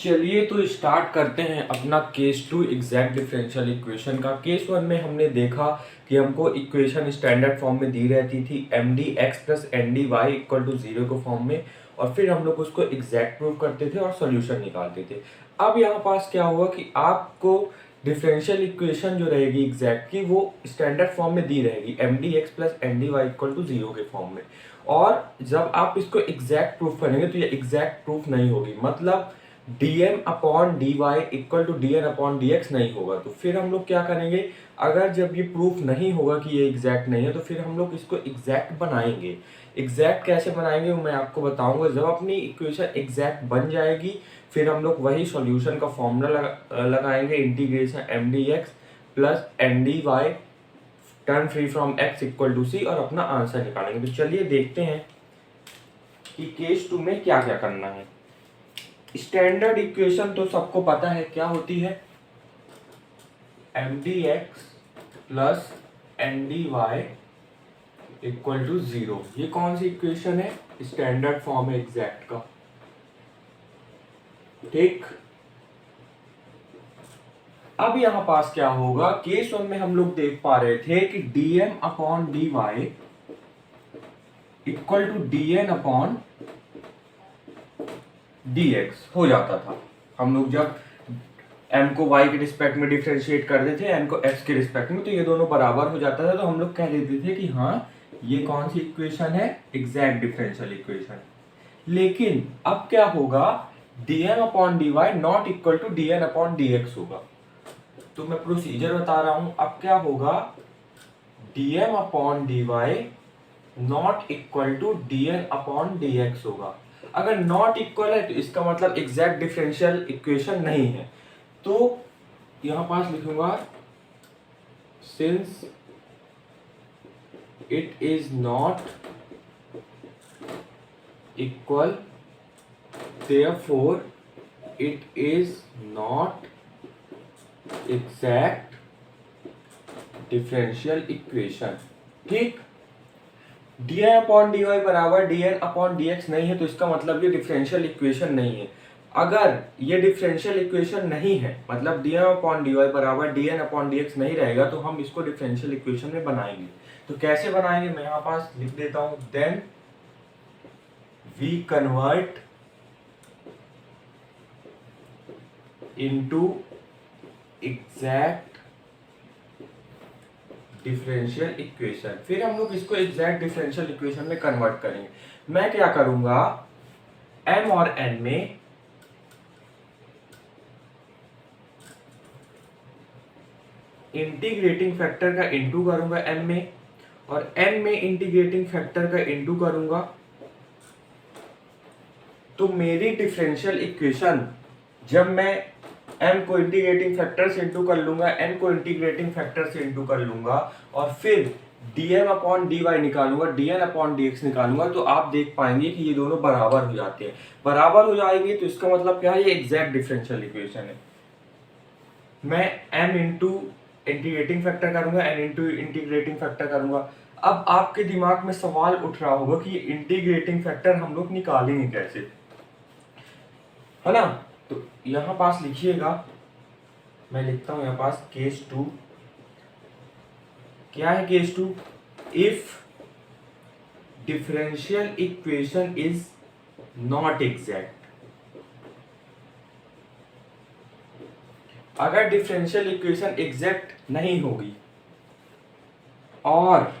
चलिए तो स्टार्ट करते हैं अपना case to exact differential equation का। केस वन में हमने देखा कि हमको इक्वेशन स्टैंडर्ड फॉर्म में दी रहती थी M D X plus N D Y equal to zero के फॉर्म में, और फिर हम लोग उसको एग्जैक्ट प्रूव करते थे और सॉल्यूशन निकालते थे। अब यहाँ पास क्या हुआ कि आपको डिफरेंशियल इक्वेशन जो रहेगी एग्जैक्ट की वो स्टैंडर्ड फॉर्म में दी रहेगी M D X plus N D Y equal to zero के फॉर्म में, और जब आप इसको एग्जैक्ट प्रूफ करेंगे तो ये एग्जैक्ट प्रूफ नहीं होगी, मतलब dm upon D Y equal to D N upon D X नहीं होगा। तो फिर हम लोग क्या करेंगे, अगर जब ये प्रूफ नहीं होगा कि ये एग्जैक्ट नहीं है तो फिर हम लोग इसको एग्जैक्ट बनाएंगे। एग्जैक्ट कैसे बनाएंगे वो मैं आपको बताऊंगा। जब अपनी इक्वेशन एग्जैक्ट बन जाएगी फिर हम लोग वही सॉल्यूशन का फॉर्मूला लगाएंगे, integration M D X plus N D Y term free from X equal to C, और अपना आंसर निकालेंगे। तो चलिए देखते हैं कि केस टू में क्या क्या करना है। स्टैंडर्ड इक्वेशन तो सबको पता है क्या होती है, M D X plus N D Y equal to zero. ये कौन सी इक्वेशन है, स्टैंडर्ड फॉर्म है एग्जैक्ट का, ठीक। अब यहां पास क्या होगा, केस वन में हम लोग देख पा रहे थे कि dm upon D Y equal to dn upon dx हो जाता था। हम लोग जब m को y के रिस्पेक्ट में डिफरेंशिएट कर देते हैं, n को x के रिस्पेक्ट में, तो ये दोनों बराबर हो जाता था। तो हम लोग कह देते थे कि हाँ ये कौन सी इक्वेशन है, एग्जैक्ट डिफरेंशियल इक्वेशन। लेकिन अब क्या होगा, dm upon D Y not equal to dn upon dx होगा। तो मैं प्रोसीजर बता रहा हूं। अब क्या होगा, dm upon D Y not equal to dn upon dx होगा। अगर नॉट इक्वल है तो इसका मतलब एग्जैक्ट डिफरेंशियल इक्वेशन नहीं है। तो यहां पास लिखूंगा since it is not equal therefore it is not exact differential equation, ठीक। D I upon D Y बराबर D N upon D X नहीं है तो इसका मतलब ये डिफरेंशियल इक्वेशन नहीं है। अगर ये डिफरेंशियल इक्वेशन नहीं है, मतलब D M upon D Y बराबर D N upon D X नहीं रहेगा, तो हम इसको डिफरेंशियल इक्वेशन में बनाएंगे। तो कैसे बनाएंगे, मैं यहाँ पास लिख देता हूं, then we convert into exact differential equation. फिर हम लोग इसको एग्जैक्ट डिफरेंशियल इक्वेशन में कन्वर्ट करेंगे। मैं क्या करूंगा, m और n में इंटीग्रेटिंग फैक्टर का इनटू करूंगा m में, और n में इंटीग्रेटिंग फैक्टर का इनटू करूंगा। तो मेरी डिफरेंशियल इक्वेशन, जब मैं m को इंटीग्रेटिंग फैक्टर से इंटू कर लूंगा, n को इंटीग्रेटिंग फैक्टर से इंटू कर लूंगा, और फिर dm अपॉन dy निकालूंगा, dn अपॉन dx निकालूंगा, तो आप देख पाएंगे कि ये दोनों बराबर हो जाते हैं। बराबर हो जाएंगे तो इसका मतलब क्या है, ये एग्जैक्ट डिफरेंशियल इक्वेशन है। मैं m इंटू इंटीग्रेटिंग फैक्टर करूंगा, n इंटू इंटीग्रेटिंग फैक्टर करूंगा। अब आपके दिमाग में सवाल उठ रहा होगा कि इंटीग्रेटिंग फैक्टर हम लोग निकालेंगे कैसे, है ना। तो यहां पास लिखिएगा, मैं लिखता हूं यहां पास केस टू। क्या है case two, if differential equation is not exact. अगर डिफरेंशियल इक्वेशन एग्जैक्ट नहीं होगी और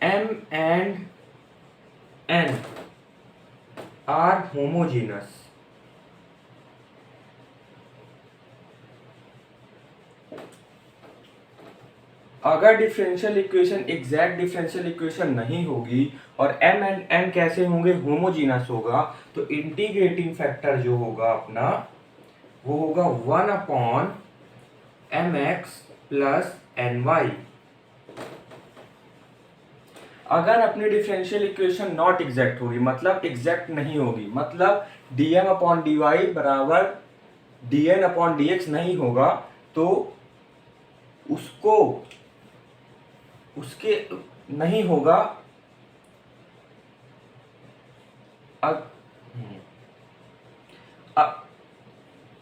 m and n are homogeneous, अगर differential equation exact differential equation नहीं होगी और m एंड n कैसे होंगे, होमोजीनस होगा, तो इंटीग्रेटिंग फैक्टर जो होगा अपना वो होगा 1 अपॉन mx प्लस ny। अगर अपनी डिफरेंशियल इक्वेशन नॉट एग्जैक्ट होगी, मतलब एग्जैक्ट नहीं होगी, मतलब dm अपॉन dy बराबर dn अपॉन dx नहीं होगा, तो उसके नहीं होगा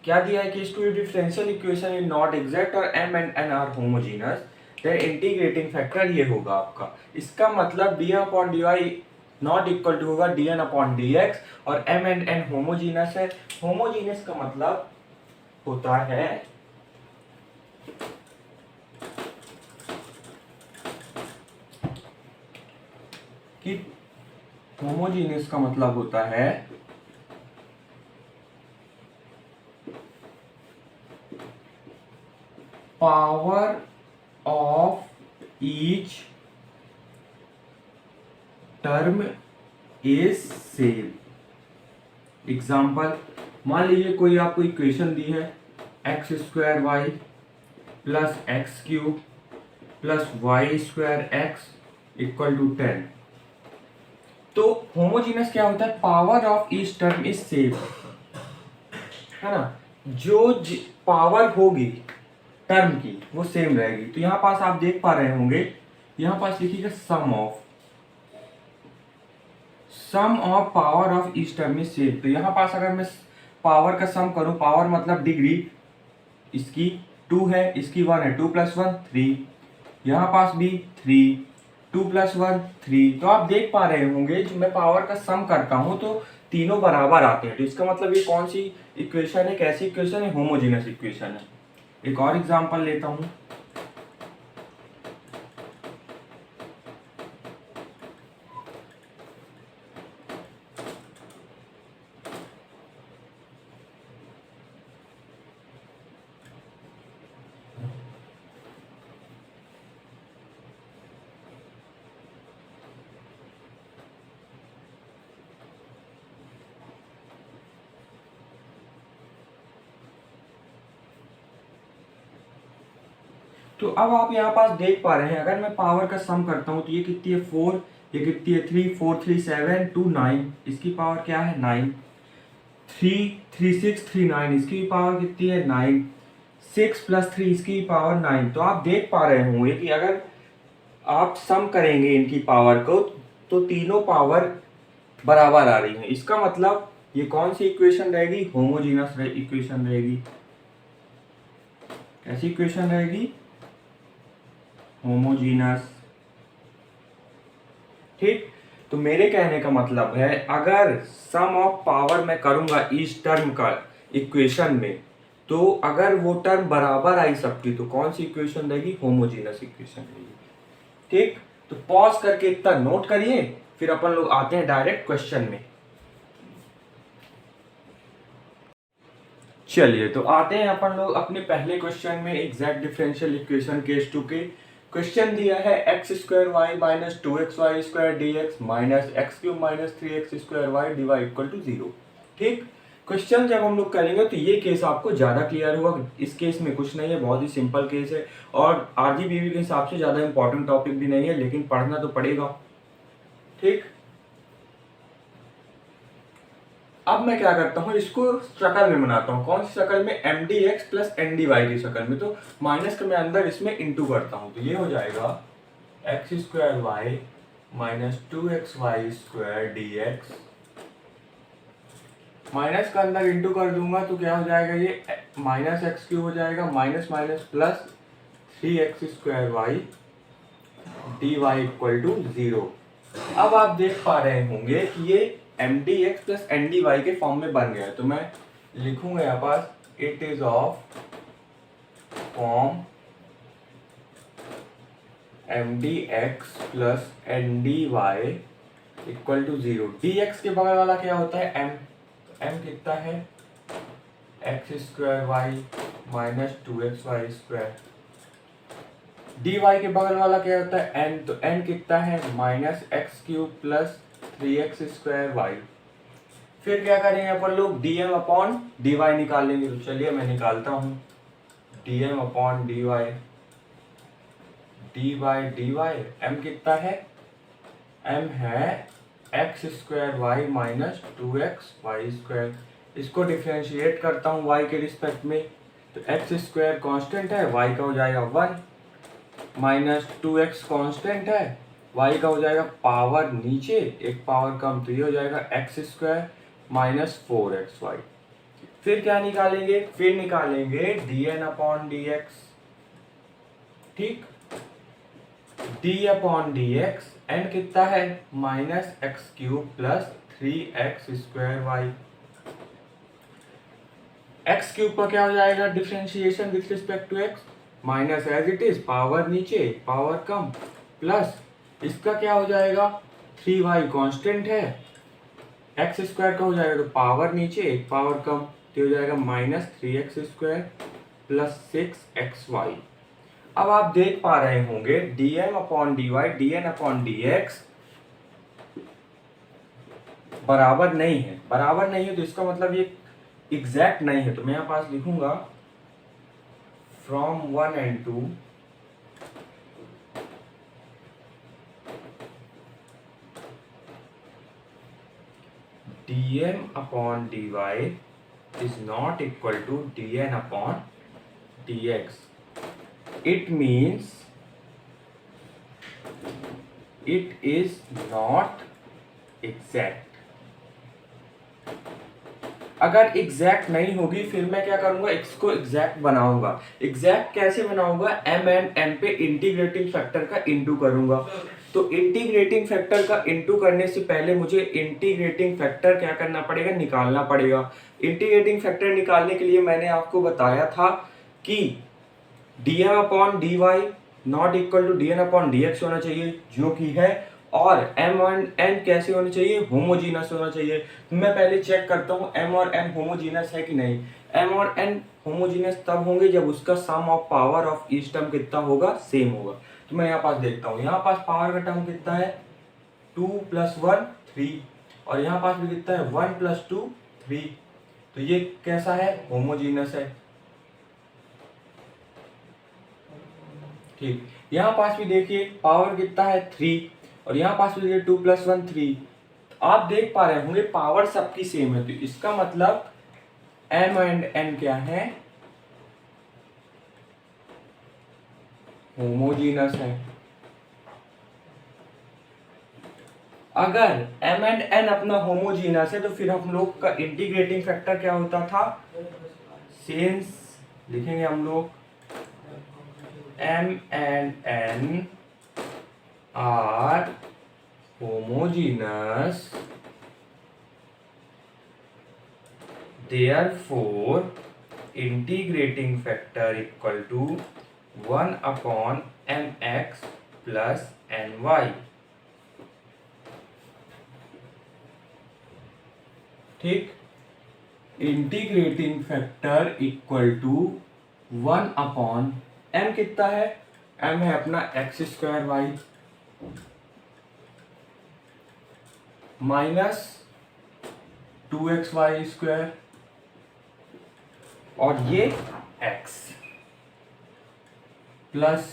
क्या दिया है, case two differential equation is not exact और m and n are homogeneous, then integrating factor ये होगा आपका। इसका मतलब dm upon dy not equal to होगा dn अपॉन dx और m एंड n होमोजीनस है। होमोजीनस का मतलब होता है कि होमोजीनियस का मतलब होता है power of each term is same. Example, मान लीजिए कोई आपको इक्वेशन दी है X square Y plus X cube plus Y square X equal to 10। तो होमोजीनियस क्या होता है, power of each term is same, है ना, जो पावर होगी टर्म की वो सेम रहेगी। तो यहां पास आप देख पा रहे होंगे, यहां पास लिखिएगा sum of power of each term is same. तो यहां पास अगर मैं पावर का सम करूं, पावर मतलब डिग्री, इसकी 2 है, इसकी 1 है, 2 + 1 3, यहाँ पास भी 3, 2 + 1 3। तो आप देख पा रहे होंगे जब मैं पावर का सम करता हूँ तो तीनों बराबर आते हैं। तो इसका मतलब ये कौन सी इक्वेशन है, कैसी इक्वेशन है, होमोजेनस इक्वेशन है। एक और एग्जांपल लेता हूँ, तो अब आप यहाँ पास देख पा रहे हैं अगर मैं पावर का सम करता हूँ तो ये कितनी है 4, ये कितनी है 3, 4 3 7 2 9, इसकी पावर क्या है 9, 3 3 6 3 9, इसकी पावर कितनी है 9, 6 + 3 इसकी पावर 9। तो आप देख पा रहे होंगे कि अगर आप सम करेंगे इनकी पावर को तो तीनों पावर बराबर आ रही है। इसका मतलब ये कौन सी इक्वेशन रहेगी, होमोजीनस इक्वेशन रहेगी। कैसी इक्वेशन रहेगी, होमोजीनस। ठीक, तो मेरे कहने का मतलब है अगर सम ऑफ पावर मैं करूंगा इस टर्म का इक्वेशन में, तो अगर वो टर्म बराबर आई सबकी तो कौन सी इक्वेशन रहेगी, होमोजीनस इक्वेशन रहेगी। ठीक, तो पॉज करके इतना नोट करिए, फिर अपन लोग आते हैं डायरेक्ट क्वेश्चन में। चलिए तो आते हैं अपन लोग अपने पहले क्वेश्चन में, एग्जैक्ट डिफरेंशियल इक्वेशन केस 2 के। क्वेश्चन दिया है x² y minus 2xy² dx minus x³ minus 3x² y dy equal to 0। ठीक, क्वेश्चन जब हम लोग करेंगे तो ये केस आपको ज्यादा क्लियर होगा। इस केस में कुछ नहीं है, बहुत ही सिंपल केस है और आरजीबीवी के हिसाब से ज्यादा इंपॉर्टेंट टॉपिक भी नहीं है, लेकिन पढ़ना तो पड़ेगा। ठीक, अब मैं क्या करता हूँ, इसको शक्ल में बनाता हूँ। कौन सी शक्ल में, mdx प्लस ndy की शक्ल में। तो माइनस का मैं अंदर इसमें इंटू करता हूँ, तो ये हो जाएगा x² y minus 2xy² dx। Minus का अंदर इंटू कर दूंगा तो क्या हो जाएगा, ये माइनस x³ हो जाएगा, minus minus plus 3x² y dy equal to 0। अब आप देख पा रहे होंगे कि ये mdx प्लस ndy के फॉर्म में बन गया है। तो मैं लिखूंगा यहाँ पास it is of form mdx plus ndy equal to 0। dx के बगल वाला क्या होता है, m कितना है x² y minus 2xy²। dy के बगल वाला क्या होता है n, तो n कितना है minus x³ plus 3x² y। फिर क्या करेंगे अपन लोग, dm अपॉन dy निकालेंगे। तो चलिए मैं निकालता हूँ, dm upon dy dy m कितना है, m है x² y माइनस 2xy²। इसको डिफरेंशिएट करता हूँ y के रिस्पेक्ट में, तो x² कांस्टेंट है, y का हो जाएगा 1 माइनस 2x कांस्टेंट है, y का हो जाएगा पावर नीचे एक पावर कम, तो ये हो जाएगा x² माइनस 4xy। फिर क्या निकालेंगे, फिर निकालेंगे dn/dx। ठीक, d/dx n कितना है -x³ प्लस 3x² x³ का क्या हो जाएगा differentiation with respect to x, minus as it is power नीचे पावर कम, प्लस इसका क्या हो जाएगा 3y कांस्टेंट है, x² का हो जाएगा तो पावर नीचे पावर कम, तो हो जाएगा -3x² प्लस 6xy। अब आप देख पा रहे होंगे dm/dy dn/dx बराबर नहीं है, बराबर नहीं है तो इसका मतलब ये एग्जैक्ट नहीं है। तो मैं यहाँ पास लिखूंगा from 1 and 2 dm/dy is not equal to dn/dx. It means it is not exact. अगर एग्जैक्ट नहीं होगी फिर मैं क्या करूंगा, इसको एग्जैक्ट बनाऊंगा। एग्जैक्ट कैसे बनाऊंगा, m एंड n पे इंटीग्रेटिंग फैक्टर का इंटू करूंगा। तो इंटीग्रेटिंग फैक्टर का इंटू करने से पहले मुझे इंटीग्रेटिंग फैक्टर क्या करना पड़ेगा, निकालना पड़ेगा। इंटीग्रेटिंग फैक्टर निकालने के लिए मैंने आपको बताया था कि dm/dy not equal to dn/dx होना चाहिए, जो कि है, और m और n कैसे होने चाहिए, होमोजीनस होना चाहिए। तो मैं पहले चेक करता हूँ m और n होमोजीनस है कि नहीं। m और n होमोजीनस तब होंगे जब उसका sum of power of each term कितना होगा, सेम होगा। तो मैं यहाँ पास देखता हूँ, यहाँ पास पावर का टर्म कितना है 2 + 1 3, और यहाँ पास भी कितना है 1 + 2 3। तो ये कैसा है, होमोजीनस है। ठीक, यहाँ पास भी देखिए पावर कितना है 3, और यहाँ पास भी देखिए 2 + 1 3। तो आप देख पा रहे होंगे पावर सबकी सेम है, तो इसका मतलब m एंड n क्या है, होमोजीनस है। अगर m एंड n अपना होमोजीनस है तो फिर हम लोग का इंटीग्रेटिंग फैक्टर क्या होता था, सिंस लिखेंगे हम लोग m and n are homogeneous, therefore integrating factor equal to 1/mx plus ny। ठीक, integrating factor equal to 1/m कितना है, m है अपना x² माइनस 2xy², और ये x प्लस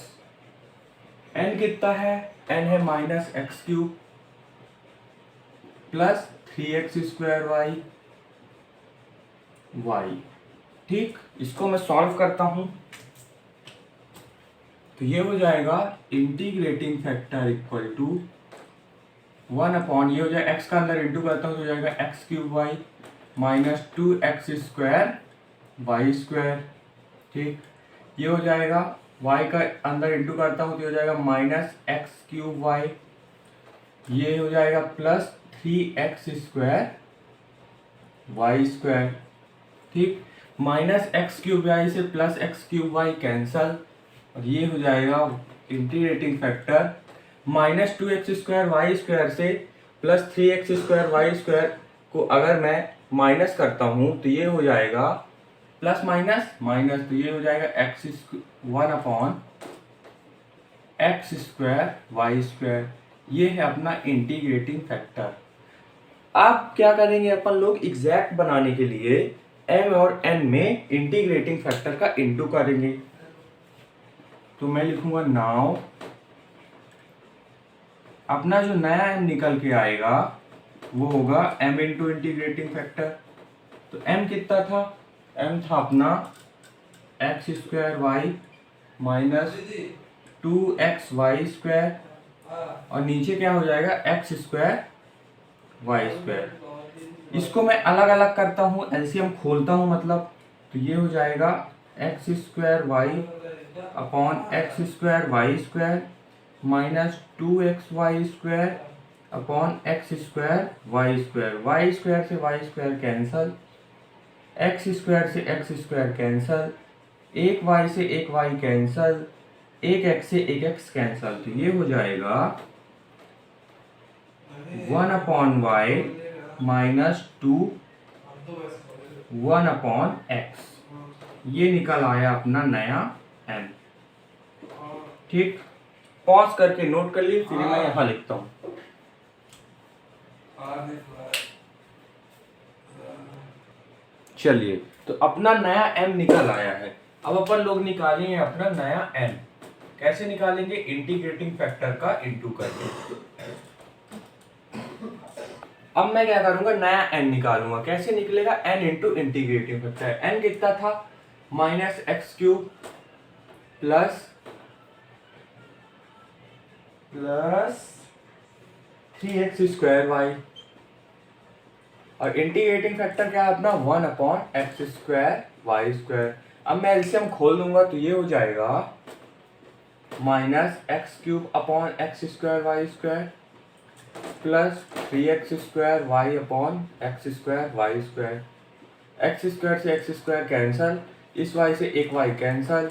n कितना है, n है -x³ प्लस 3x² y। ठीक, इसको मैं सॉल्व करता हूं तो ये हो जाएगा इंटीग्रेटिंग फैक्टर इक्वल टू 1/, ये हो जाएगा x का अंदर इंटू करता हूँ तो हो जाएगा x³ माइनस 2x² y²। ठीक, ये हो जाएगा y का अंदर इंटू करता हूँ तो हो जाएगा -x³ y, ये हो जाएगा प्लस 3x² y²। ठीक, -x³ y से प्लस x³ y कैंसल, और ये हो जाएगा इंटीग्रेटिंग फैक्टर -2x² y² से प्लस 3x² y² को अगर मैं माइनस करता हूं तो ये हो जाएगा प्लस माइनस माइनस, तो ये हो जाएगा 1/x² y²। ये है अपना इंटीग्रेटिंग फैक्टर। अब क्या करेंगे अपन लोग, एग्जैक्ट बनाने के लिए m और n में इंटीग्रेटिंग फैक्टर का इंटू करेंगे। तो मैं लिखूंगा नाउ, अपना जो नया m निकल के आएगा वो होगा m इंटू इंटीग्रेटिंग फैक्टर। तो m कितना था, m था अपना x² माइनस 2xy², और नीचे क्या हो जाएगा x² y²। इसको मैं अलग अलग करता हूँ, एलसीएम खोलता हूँ मतलब, तो ये हो जाएगा X square Y upon x square Y square minus 2xy square upon x square Y square. Y square से Y square cancel, X square से एक्स स्क्वायर कैंसल, एक वाई से एक वाई कैंसल, एक एक्स से एक एक्स कैंसल। तो ये हो जाएगा 1/y माइनस 2 1/x। ये निकल आया अपना नया m। ठीक, पॉज करके नोट कर लिए, फिर मैं यहां लिखता हूं। चलिए, तो अपना नया m निकल आया है। अब अपन लोग निकालेंगे अपना नया n। कैसे निकालेंगे? इंटीग्रेटिंग फैक्टर का इंटू करके। अब मैं क्या करूंगा, नया n निकालूंगा। कैसे निकलेगा? n into integrating factor. n कितना था? Minus x cube plus 3x square y, और इंटीग्रेटिंग फैक्टर क्या है अपना? 1/x square Y square. अब मैं एलसीएम खोल दूंगा तो ये हो जाएगा minus x cube upon x square Y square plus 3x square Y upon x square Y square. X square से एक्स स्क्वायर कैंसल, इस वाई से एक वाई कैंसल,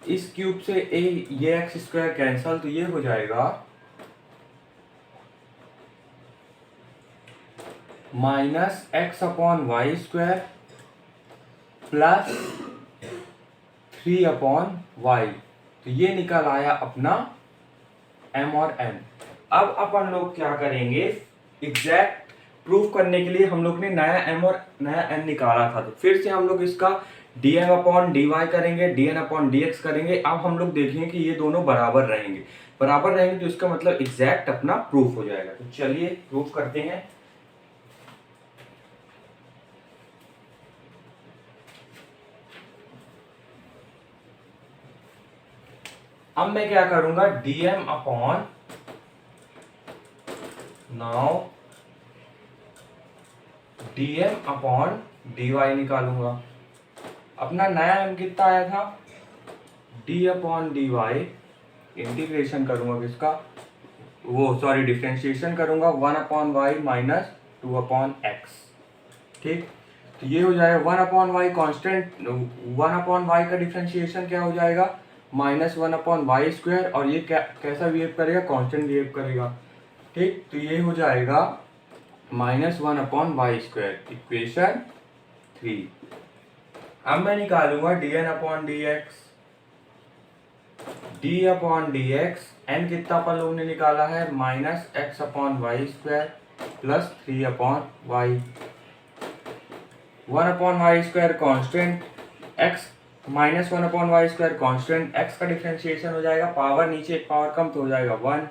इस क्यूब से ये एक्स स्क्वायर कैंसल। तो ये हो जाएगा minus x upon y square plus 3/y। तो ये निकल आया अपना m और n। अब अपन लोग क्या करेंगे, एग्जैक्ट प्रूफ करने के लिए हम लोग ने नया m और नया n निकाला था, तो फिर से हम लोग इसका dm/dy करेंगे, dn/dx करेंगे। अब हम लोग देखेंगे कि ये दोनों बराबर रहेंगे। बराबर रहेंगे तो इसका मतलब एग्जैक्ट अपना प्रूफ हो जाएगा। तो चलिए प्रूफ करते हैं। अब मैं क्या करूंगा, dm अपॉन नाउ dm/dy निकालूंगा। अपना नया m कितना आया था? d/dy इंटीग्रेशन करूंगा किसका, वो सॉरी डिफरेंशिएशन करूंगा 1/y माइनस 2/x। ठीक, तो ये हो जाएगा 1/y कांस्टेंट, 1/y का डिफरेंशिएशन क्या हो जाएगा? माइनस 1/y स्क्वायर, और ये कैसा बिहेव करेगा? कांस्टेंट बिहेव करेगा। ठीक, तो ये हो जाएगा माइनस 1/y स्क्वायर, इक्वेशन 3। अब मैं निकालूंगा dn/dx। d/dx n कितना अपन लोगों ने निकाला है? Minus x/y square plus 3/y। 1/y square constant, x minus 1/y square constant, x का डिफरेंशिएशन हो जाएगा, पावर नीचे एक पावर कम तो हो जाएगा 1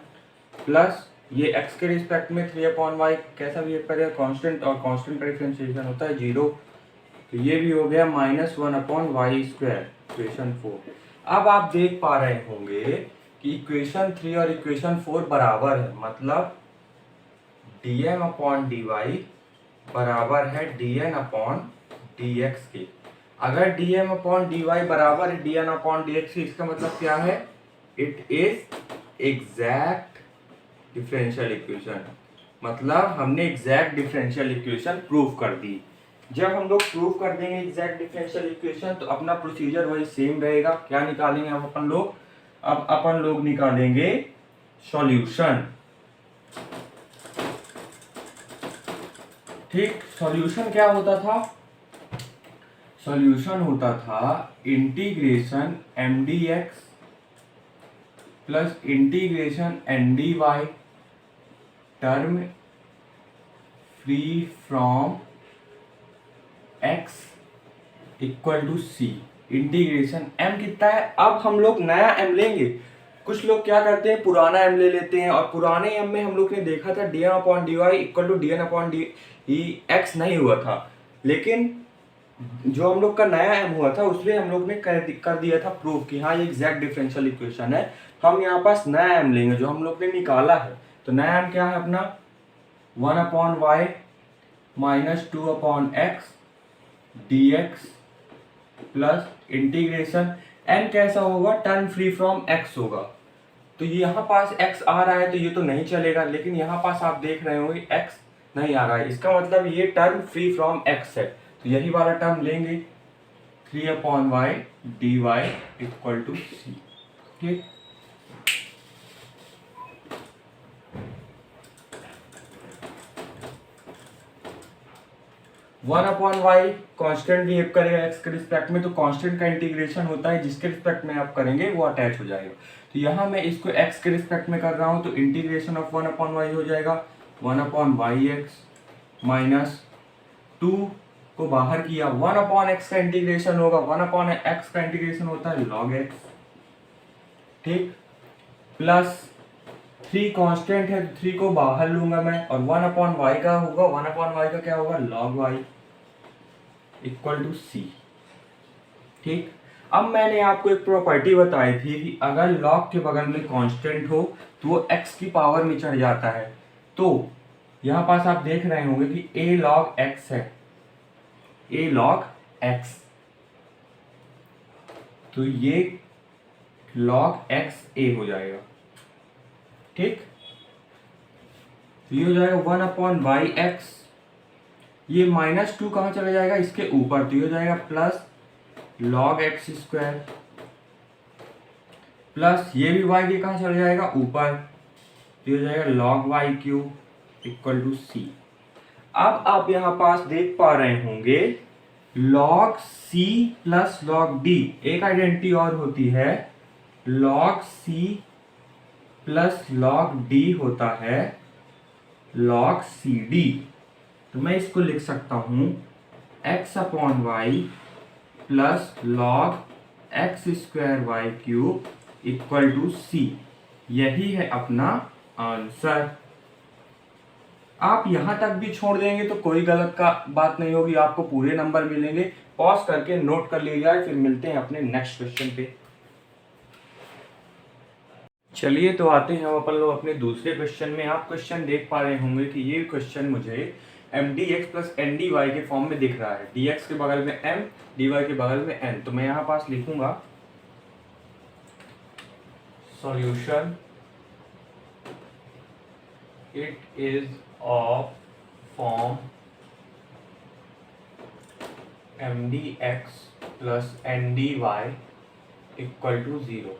प्लस ये x के रिस्पेक्ट में 3/y कैसा बिहेव करेगा? कांस्टेंट, और कांस्टेंट का डिफरेंशिएशन होता है 0। तो ये भी हो गया माइनस 1/y स्क्वायर, इक्वेशन 4। अब आप देख पा रहे होंगे कि इक्वेशन 3 और इक्वेशन 4 बराबर है, मतलब dm/dy बराबर है dn/dx के। अगर dm/dy बराबर है dn/dx के, इसका मतलब क्या है? It is exact differential equation. मतलब हमने एग्जैक्ट डिफरेंशियल इक्वेशन प्रूव कर दी। जब हम लोग प्रूव कर देंगे एग्जैक्ट डिफरेंशियल इक्वेशन, तो अपना प्रोसीजर वही सेम रहेगा। क्या निकालेंगे अब अपन लोग? अब अपन लोग निकालेंगे सॉल्यूशन। ठीक, सॉल्यूशन क्या होता था? सॉल्यूशन होता था integration mdx plus integration ndy term free from x equal to c. Integration m कितना है? अब हम लोग नया m लेंगे। कुछ लोग क्या करते हैं, पुराना m ले लेते हैं, और पुराने m में हम लोग ने देखा था dm/dy इक्वल टू dn/dx नहीं हुआ था। लेकिन जो हम लोग का नया m हुआ था, उसमें हम लोग ने कर दिया था प्रूफ कि हाँ ये एग्जैक्ट डिफरेंशियल इक्वेशन है। हम यहाँ पास नया m लेंगे जो हम लोग ने निकाला है। तो नया m क्या है अपना? 1/y -2/x dx plus integration n कैसा होगा, टर्म फ्री फ्रॉम x होगा। तो यहाँ पास x आ रहा है तो ये तो नहीं चलेगा, लेकिन यहाँ पास आप देख रहे होंगे x नहीं आ रहा है, इसका मतलब ये टर्म फ्री फ्रॉम x है, तो यही वाला टर्म लेंगे 3/y dy equal to c। ठीक, 1/y कांस्टेंट बिहेव करेगा x के रिस्पेक्ट में, तो कांस्टेंट का इंटीग्रेशन होता है जिसके रिस्पेक्ट में आप करेंगे वो अटैच हो जाएगा। तो यहाँ मैं इसको x के रिस्पेक्ट में कर रहा हूँ, तो इंटीग्रेशन ऑफ 1/y हो जाएगा 1/yx माइनस 2 को बाहर किया, 1/x का इंटीग्रेशन होगा, 1/x का इंटीग्रेशन होता है log x। ठीक, प्लस 3 कांस्टेंट है तो 3 को बाहर लूंगा मैं, और 1/y का होगा, 1/y का क्या होगा log y equal to c। ठीक, अब मैंने आपको एक प्रॉपर्टी बताई थी कि अगर log के बगल में कांस्टेंट हो तो वो x की पावर में चढ़ जाता है। तो यहाँ पास आप देख रहे होंगे कि a log x है, a log x, तो ये log x a हो जाएगा। ठीक, तो ये हो जाएगा 1/yx, ये -2 कहाँ चला जाएगा, इसके ऊपर, तो ये हो जाएगा plus log x square, plus ये भी y के कहाँ चला जाएगा ऊपर, तो ये हो जाएगा log y cube equal to c। अब आप यहाँ पास देख पा रहे होंगे log c plus log d, एक आइडेंटिटी और होती है log c plus log d होता है log cd। तो मैं इसको लिख सकता हूं x/y plus log x square y cube equal to c। यही है अपना आंसर। आप यहां तक भी छोड़ देंगे तो कोई गलत का बात नहीं होगी, आपको पूरे नंबर मिलेंगे। पॉज करके नोट कर लीजिए, फिर मिलते हैं अपने नेक्स्ट क्वेश्चन पे। चलिए तो आते हैं हम अपन लोग अपने दूसरे क्वेश्चन में। आप क्वेश्चन देख पा रहे होंगे कि ये क्वेश्चन मुझे mdx प्लस ndy के फॉर्म में दिख रहा है, dx के बगल में m, dy के बगल में n। तो मैं यहाँ पास लिखूंगा solution it is of form mdx plus ndy equal to 0।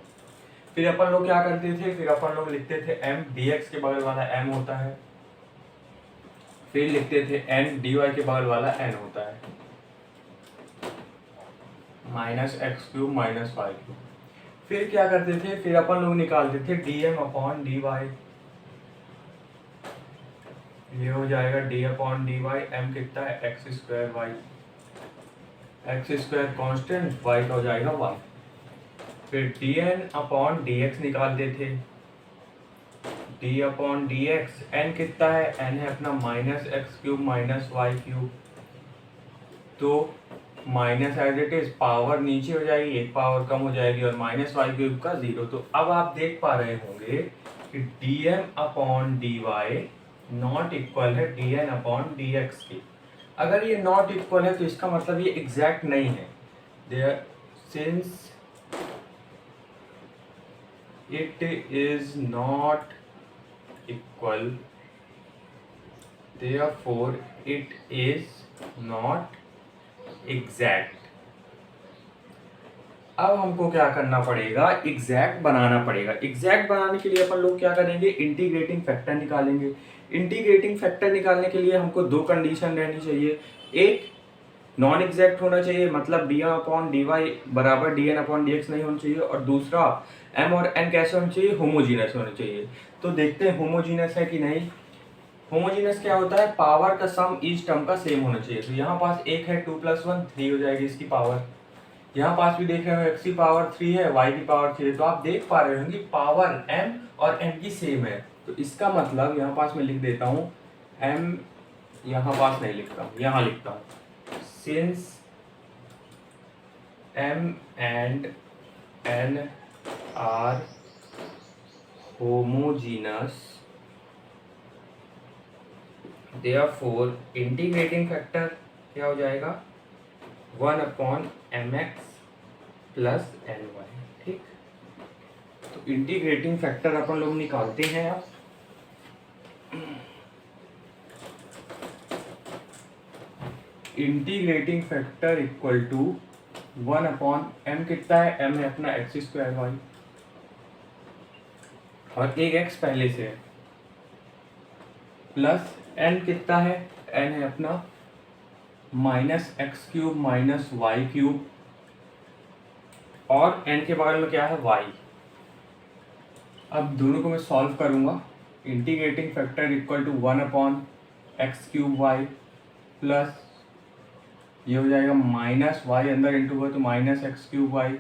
फिर अपन लोग क्या करते थे, फिर अपन लोग लिखते थे m, dx के बगल वाला m होता है, फिर लिखते थे n, dy के बगल वाला n होता है, -x³ माइनस y³। फिर क्या करते थे, फिर अपन लोग निकालते थे dm/dy, ये हो जाएगा d/dy, m कितना है x² y, x² constant, y का हो जाएगा y। फिर dn/dx निकालते थे, d/dx, n कितना है, n है अपना -x³ माइनस y³। तो minus as it is, power नीचे हो जाएगी, एक पावर कम हो जाएगी, और -y³ का 0। तो अब आप देख पा रहे होंगे कि dm/dy नॉट इक्वल है dn/dx के। अगर ये नॉट इक्वल है तो इसका मतलब ये एग्जैक्ट नहीं है, there since it is not equal, therefore it is not exact। अब हमको क्या करना पड़ेगा, एग्जैक्ट बनाना पड़ेगा। एग्जैक्ट बनाने के लिए अपन लोग क्या करेंगे, इंटीग्रेटिंग फैक्टर निकालेंगे। इंटीग्रेटिंग फैक्टर निकालने के लिए हमको दो कंडीशन रहनी चाहिए, एक नॉन एग्जैक्ट होना चाहिए, मतलब dm/dy बराबर dn/dx नहीं होना चाहिए, और दूसरा m और n कैसे होना चाहिए, होमोजीनस होना चाहिए। तो देखते हैं होमोजीनस है कि नहीं। होमोजीनस क्या होता है, पावर का सम ईच टर्म का सेम होना चाहिए। तो यहाँ पास 1 है, 2 + 1 3 हो जाएगी इसकी पावर। यहाँ पास भी देख रहे हो x की पावर 3 है, y की पावर 3 है। तो आप देख पा रहे होंगे पावर m और n की सेम है। तो इसका मतलब यहाँ पास मैं लिख देता हूँ m, यहाँ पास नहीं लिखता हूँ, यहाँ लिखता हूँ, since m and n are homogeneous, therefore integrating factor क्या हो जाएगा 1/mx प्लस एन वाई। ठीक, तो इंटीग्रेटिंग फैक्टर अपन लोग निकालते हैं अब। Integrating factor equal to 1/m कितना है, m है अपना x² और एक x पहले से है, प्लस n कितना है, n है अपना -x³ माइनस y³ और n के बगल में क्या है y। अब दोनों को मैं सॉल्व करूंगा। Integrating factor equal to 1/x³ plus ये हो जाएगा -y, अंदर इंटू हुआ तो -x³y,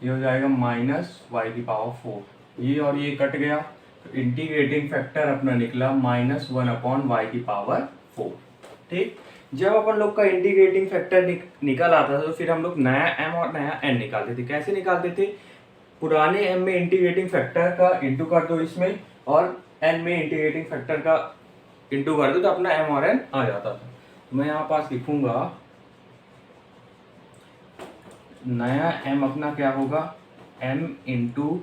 ये हो जाएगा -y⁴। ये और ये कट गया तो इंटीग्रेटिंग फैक्टर अपना निकला -1/y⁴। ठीक, जब अपन लोग का इंटीग्रेटिंग फैक्टर निकल आता था तो फिर हम लोग नया m और नया n निकालते थे। कैसे निकालते थे, पुराने m में इंटीग्रेटिंग फैक्टर का इंटू कर दो इसमें, और n में इंटीग्रेटिंग फैक्टर का इंटू कर दो तो अपना m और n आ जाता था। मैं यहाँ पास लिखूंगा नया m अपना क्या होगा, m into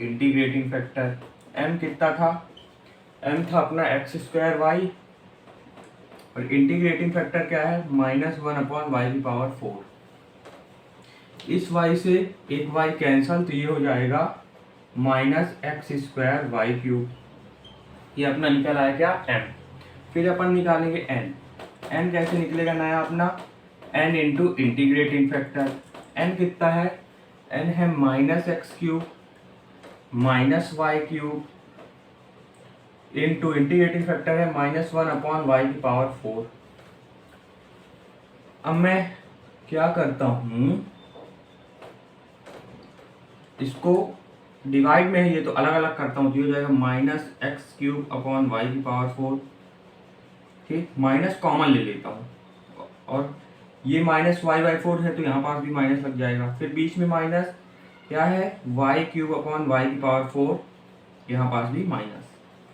integrating factor. m कितना था, m था अपना x² और इंटीग्रेटिंग फैक्टर क्या है -1/y⁴। इस y से एक y कैंसल तो ये हो जाएगा -x²y³। ये अपना निकल आया क्या m। फिर अपन निकालेंगे n। n कैसे निकलेगा नया अपना, n into integrating factor. n कितना है, n है -x³ minus y³ into integrating factor है -1/y⁴। अब मैं क्या करता हूँ, इसको डिवाइड में है ये तो अलग अलग करता हूँ, तो ये हो जाएगा -x³/y⁴। ठीक, माइनस कॉमन ले लेता हूँ और ये -y/4 है तो यहाँ पास भी माइनस लग जाएगा। फिर बीच में माइनस क्या है, y³/y⁴, यहाँ पास भी माइनस।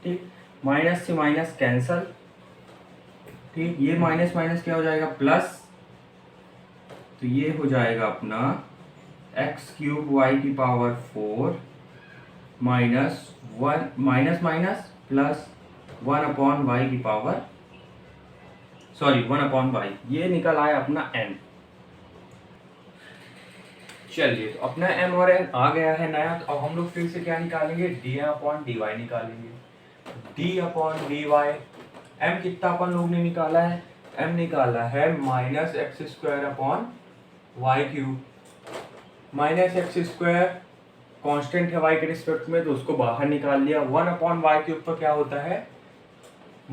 ठीक, माइनस से माइनस कैंसल। ठीक, ये माइनस माइनस क्या हो जाएगा प्लस, तो ये हो जाएगा अपना x³ y⁴ minus 1 minus minus plus 1/y, ये निकल आया अपना n। चलिए, तो अपना m और n आ गया है नया। तो अब हम लोग फिर से क्या निकालेंगे, dn/dy निकालेंगे। d/dy m कितना अपन लोग ने निकाला है, m निकाला है -x² -x² कांस्टेंट है y के रिस्पेक्ट में तो उसको बाहर निकाल लिया। 1/y³ पर क्या होता है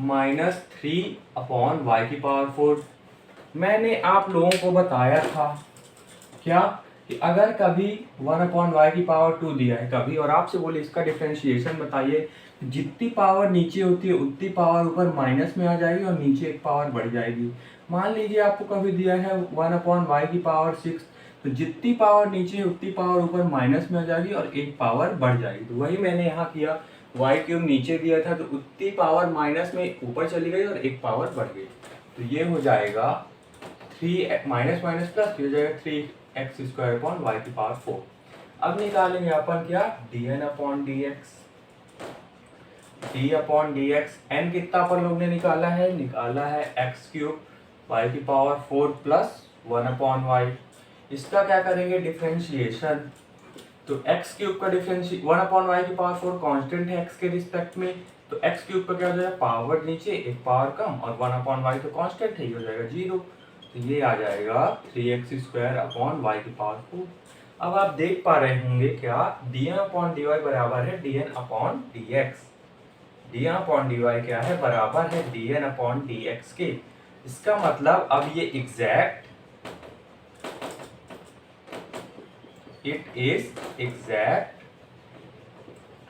-3/y⁴। मैंने आप लोगों को बताया था क्या कि अगर कभी 1/y⁴ दिया है कभी और आपसे बोले इसका डिफरेंशिएशन बताइए, जितनी पावर नीचे होती है उतनी पावर ऊपर माइनस में आ जाएगी और नीचे एक पावर बढ़ जाएगी। मान लीजिए आपको कभी दिया है 1/y⁴, तो जितनी पावर नीचे है उतनी पावर ऊपर माइनस में आ जाएगी और एक पावर बढ़ जाएगी। तो वही मैंने यहाँ किया, y³ नीचे दिया था तो उतनी पावर माइनस में ऊपर चली गई और एक पावर बढ़ गई। तो ये हो जाएगा 3 माइनस माइनस प्लस, हो जाएगा 3x² y⁴। अब निकालेंगे अपन क्या, dn/dx। d/dx n कितना अपन लोग ने निकाला है x³ y⁴ प्लस 1/y। इसका क्या करेंगे डिफरेंशिएशन, तो x³ का डिफरेंशिएशन 1/y⁴ कांस्टेंट है x के रिस्पेक्ट में, तो x³ का क्या हो जाएगा पावर नीचे एक पावर कम और 1/y तो कांस्टेंट है, ये हो जाएगा 0। तो ये आ जाएगा 3x² y⁴। अब आप देख पा रहे होंगे क्या, dn/dy बराबर है dn/dx। dn/dy क्या है, बराबर है dn/dx के। इसका मतलब अब ये exact, it is exact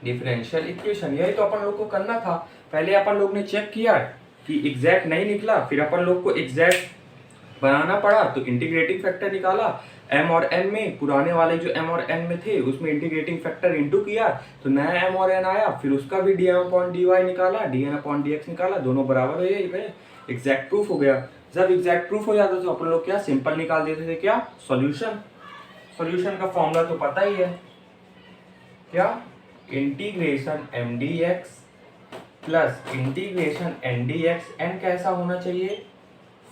differential equation. यही तो अपन लोग को करना था। पहले अपन लोग ने चेक किया कि एग्जैक्ट नहीं निकला, फिर अपन लोग को एग्जैक्ट बनाना पड़ा तो इंटीग्रेटिंग फैक्टर निकाला, m और n में पुराने वाले जो m और n में थे उसमें इंटीग्रेटिंग फैक्टर इंटू किया तो नया m और n आया, फिर उसका भी dm/dy निकाला, dn/dx निकाला, दोनों बराबर हो गए, एग्जैक्ट प्रूफ हो गया। जब एग्जैक्ट प्रूफ हो जाता तो अपन लोग क्या सिंपल निकाल देते थे, क्या सॉल्यूशन। सॉल्यूशन का फॉर्मूला तो पता ही है, क्या integration mdx plus integration ndx, n कैसा होना चाहिए,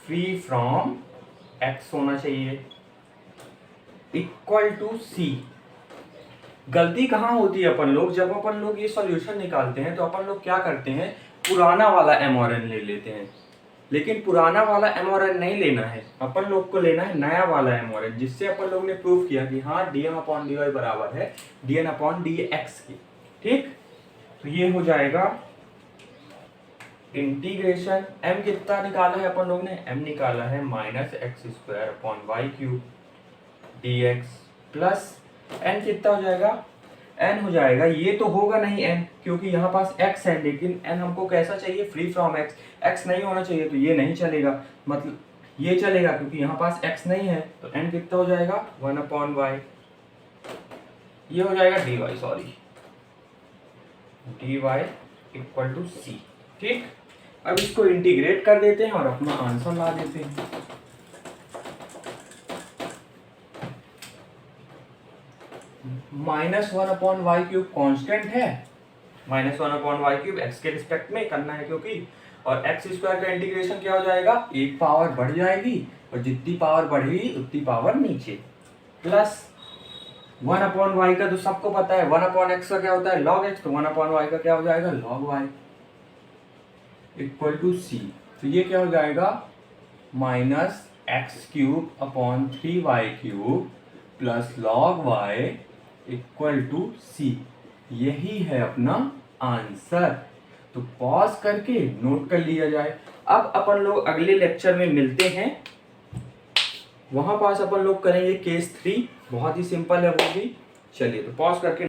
फ्री फ्रॉम x होना चाहिए, इक्वल टू c। गलती कहाँ होती है अपन लोग, जब अपन लोग ये सॉल्यूशन निकालते हैं तो अपन लोग क्या करते हैं, पुराना वाला m और n ले लेते हैं, लेकिन पुराना वाला m और n नहीं लेना है, अपन लोग को लेना है नया वाला m और n, जिससे अपन लोग ने प्रूफ किया कि हाँ dm/dy बराबर है dn/dx की। ठीक, तो ये हो जाएगा इंटीग्रेशन, m कितना निकाला है अपन लोग ने, m निकाला है -x² dx प्लस n कितना हो जाएगा, n हो जाएगा, ये तो होगा नहीं n क्योंकि यहाँ पास x है, लेकिन n हमको कैसा चाहिए, फ्री फ्रॉम x, x नहीं होना चाहिए तो ये नहीं चलेगा, मतलब ये चलेगा क्योंकि यहाँ पास x नहीं है, तो n कितना हो जाएगा 1/y, ये हो जाएगा dy, sorry dy equal to c। ठीक, अब इसको इंटीग्रेट कर देते हैं और अपना आंसर ला देते हैं। -1/y³ कांस्टेंट है, -1/y³ x के रिस्पेक्ट में करना है क्योंकि, और x² का इंटीग्रेशन क्या हो जाएगा, एक पावर बढ़ जाएगी और जितनी पावर बढ़ेगी उतनी पावर नीचे, प्लस 1/y का तो सबको पता है, 1/x का क्या होता है log x, तो 1/y का क्या हो जाएगा log y equal to c। तो ये क्या हो जाएगा -x³/3y³ plus log y equal to c। यही है अपना आंसर। तो पॉज करके नोट कर लिया जाए। अब अपन लोग अगले लेक्चर में मिलते हैं, वहां पास अपन लोग करेंगे केस 3, बहुत ही सिंपल है वो भी। चलिए तो पॉज करके